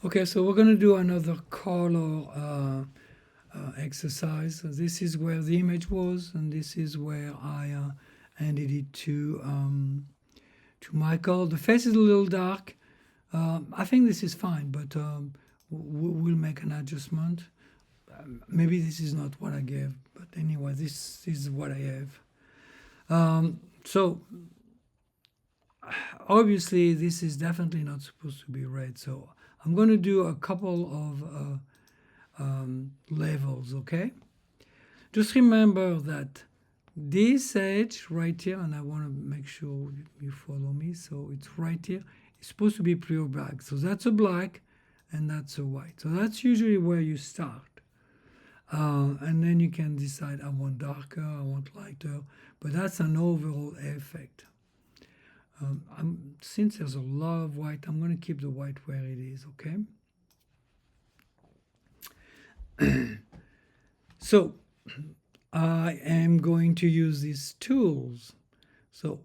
Okay, so we're going to do another color exercise. So this is where the image was, and this is where I handed it to Michael. The face is a little dark. I think this is fine, but we'll make an adjustment. Maybe this is not what I gave, but anyway, this is what I have. So obviously, this is definitely not supposed to be red. So I'm going to do a couple of levels, okay? Just remember that this edge right here, and I want to make sure you follow me, so it's right here, it's supposed to be pure black. So that's a black and that's a white. So that's usually where you start. And then you can decide I want darker, I want lighter, but that's an overall effect. Since there's a lot of white, I'm going to keep the white where it is, okay? So I am going to use these tools. So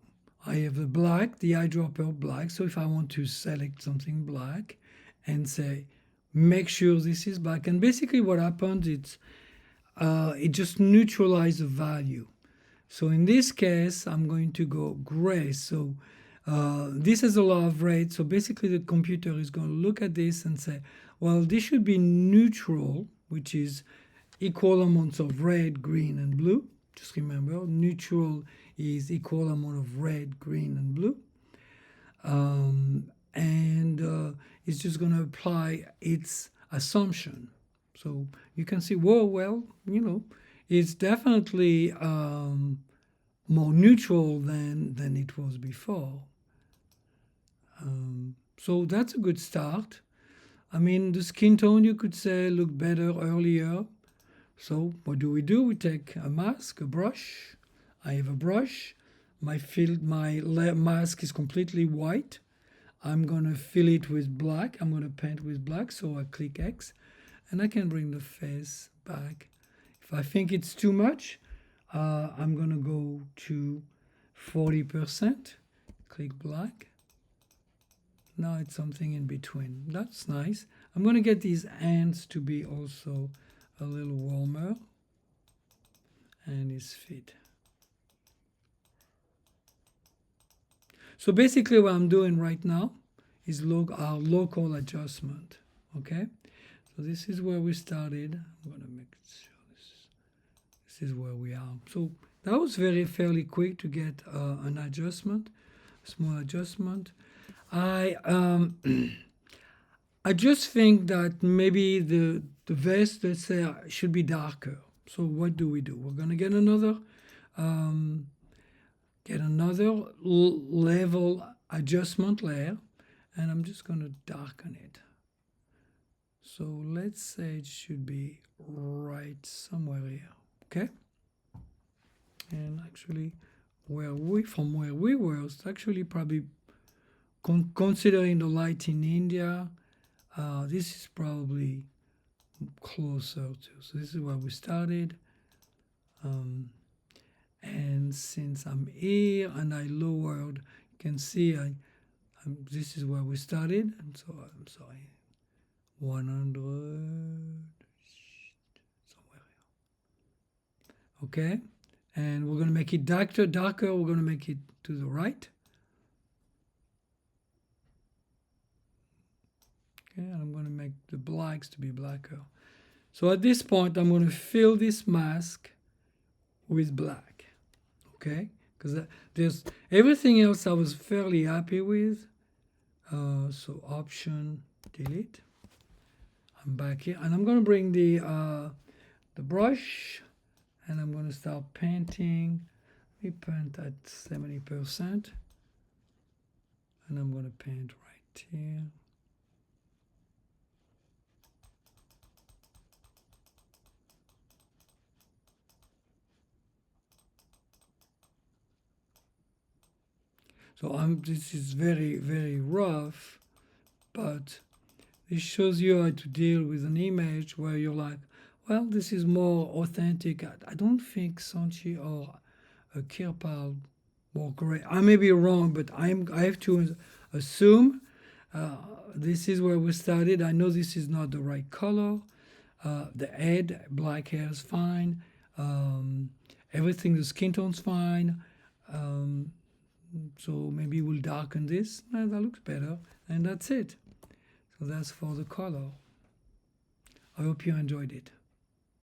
I have the black, the eyedropper black. So if I want to select something black and say, make sure this is black. And basically what happens, it just neutralizes the value. So in this case, I'm going to go gray. So this has a lot of red. So basically the computer is going to look at this and say, well, this should be neutral, which is equal amounts of red, green, and blue. Just remember, neutral is equal amount of red, green, and blue. And it's just going to apply its assumption. So you can see, whoa, well, it's definitely more neutral than it was before. So that's a good start. I mean, the skin tone, you could say, looked better earlier. So what do? We take a mask, a brush. I have a brush. My mask is completely white. I'm going to fill it with black. I'm going to paint with black. So I click X, and I can bring the face back. If I think it's too much, I'm going to go to 40%. Click black. Now it's something in between. That's nice. I'm going to get these hands to be also a little warmer, and his feet. So basically what I'm doing right now is our local adjustment, okay? So this is where we started. I'm going to make sure this is where we are. So that was fairly quick to get an adjustment, a small adjustment. I just think that maybe the vest, let's say, should be darker. So what do? We're going to get another level adjustment layer, and I'm just going to darken it. So let's say it should be right somewhere here, okay? And actually, from where we were, it's actually probably considering the light in India, this is probably closer to. So this is where we started. And since I'm here and I lowered, you can see this is where we started. And so I'm sorry, 100 somewhere here. Okay, and we're going to make it darker. We're going to make it to the right. Okay, and I'm going to make the blacks to be blacker. So at this point, I'm going to fill this mask with black, okay? Because there's everything else I was fairly happy with. So Option, Delete. I'm back here, and I'm going to bring the brush, and I'm going to start painting. Let me paint at 70%, and I'm going to paint right here. So this is very, very rough, but this shows you how to deal with an image where you're like, well, this is more authentic. I don't think Sanchi or Kirpal were great. I may be wrong, but I have to assume This is where we started. I know this is not the right color. The head, black hair is fine. Everything, the skin tone's fine. So maybe we'll darken this. That looks better. And that's it. So that's for the color. I hope you enjoyed it.